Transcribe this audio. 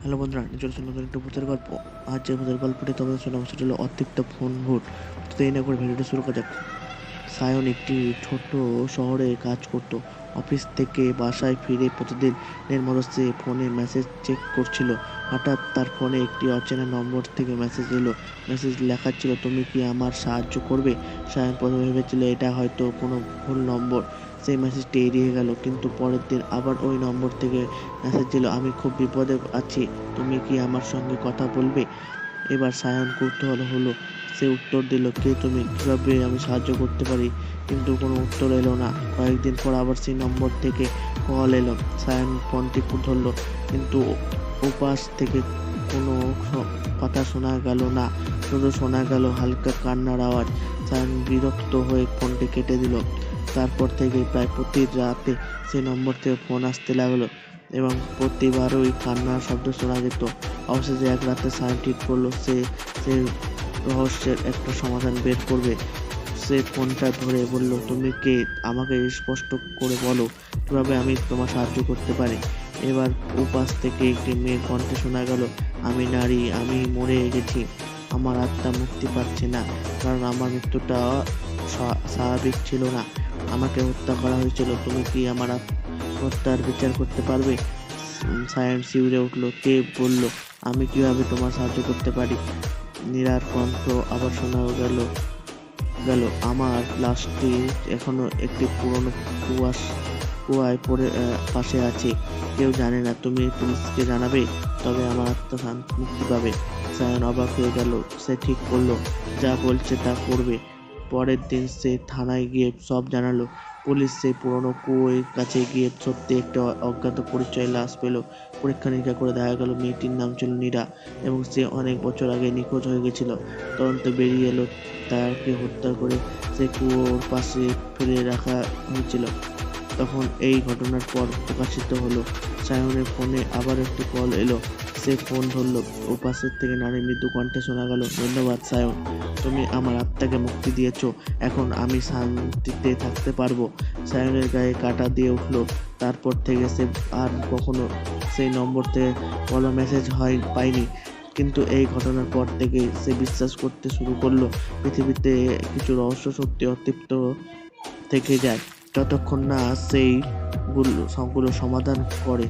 Hello বন্ধুরা, চলে আসুন নতুন একটা ভূতের গল্প। আজ যে ভূতের গল্পটি তোমাদের শোনাবো সেটা হলো অতৃপ্ত ফোন ভূত। তো দেরি না করে ভিডিওটি শুরু করা যাক। সায়ন একটি ছোট্ট শহরে কাজ করত। অফিস থেকে বাসায় ফিরে প্রতিদিনের মতো সে ফোনে মেসেজ চেক করছিল। হঠাৎ তার ফোনে একটি অচেনা নম্বর থেকে মেসেজ এলো। মেসেজ লেখা ছিল, তুমি কি আমার সাহায্য করবে? সায়ন প্রথমে ভেবেছিল এটা হয়তো কোনো ভুল নম্বর। সেই মেসেজটি এড়িয়ে গেল, কিন্তু পরের দিন আবার ওই নম্বর থেকে মেসেজ ছিল, আমি খুব বিপদে আছি, তুমি কি আমার সঙ্গে কথা বলবে? এবার সায়ন কৌতূহল হলো। সে উত্তর দিল, কে তুমি, কিভাবে আমি সাহায্য করতে পারি? কিন্তু কোনো উত্তর এলো না। কয়েকদিন পর আবার সেই নম্বর থেকে কল এলো। সায়ন ফোনটি ধরলো, কিন্তু ওপাশ থেকে কোনো কথা শোনা গেল না। শুধু শোনা গেল হালকা কান্নার আওয়াজ। সায়ন বিরক্ত হয়ে ফোনটি কেটে দিল। তারপর থেকে প্রায় প্রতি রাতে সেই নম্বর থেকে ফোন আসতে লাগলো এবং প্রতিবারই কান্নার শব্দ শোনা যেত। অবশেষে এক রাতে সায়ন ঠিক করলো সে সে রহস্যের একটা সমাধান বের করবে। সে ফোনটা ধরে বলল, তুমি কে? আমাকে স্পষ্ট করে বলো, কিভাবে আমি তোমার সাহায্য করতে পারি? এবার ওপাশ থেকে একটি মেয়ের কণ্ঠে শোনা গেল, আমি নারী, আমি মরে গেছি। আমার আত্মা মুক্তি পাচ্ছে না, কারণ আমার মৃত্যুটা স্বাভাবিক ছিল না। আমাকে হত্যা করা হয়েছিল। তুমি কি আমার হত্যার বিচার করতে পারবে? সায়ন শিউরে উঠল। কে বলল? আমি কিভাবে তোমার সাহায্য করতে পারি? নীরার কণ্ঠ আবার শোনা গেল গেল আমার লাশটি এখনো একটি পুরনো কুয়ায় পড়ে পাশে আছে। কেউ জানে না। তুমি পুলিশকে জানাবে, তবে আমার আত্মা মুক্তি পাবে। সায়ন অবাক হয়ে গেল। সে ঠিক করলো যা বলছে তা করবে। পরের দিন সে থানায় গিয়ে সব জানালো। পুলিশ সেই পুরনো কুয়োর কাছে গিয়ে সত্যি একটা অজ্ঞাত পরিচয় লাশ পেল। পরীক্ষা নিরীক্ষা করে দেখা গেল মেয়েটির নাম ছিল নীরা এবং সে অনেক বছর আগে নিখোঁজ হয়ে গেছিল। তদন্তে বেরিয়ে এলো তাকে হত্যা করে সে কুয়োর পাশে ফেলে রাখা হয়েছিল। তখন এই ঘটনার পর প্রকাশিত হলো। সায়নের ফোনে আবার একটি কল এলো। সে ফোন ধরলো। ওপাশের থেকে নারী মৃদু কণ্ঠে শোনা গেল, ধন্যবাদ সায়ন, তুমি আমার আত্মাকে মুক্তি দিয়েছ। এখন আমি শান্তিতে থাকতে পারবো। সায়নের গায়ে কাঁটা দিয়ে উঠলো। তারপর থেকে সে আর কখনো সেই নম্বর থেকে কোনো মেসেজ পায়নি। কিন্তু এই ঘটনার পর থেকে সে বিশ্বাস করতে শুরু করলো পৃথিবীতে কিছু রহস্য সত্যি অতৃপ্ত থেকে যায়, যতক্ষণ না সেইগুলো সমাধান করে।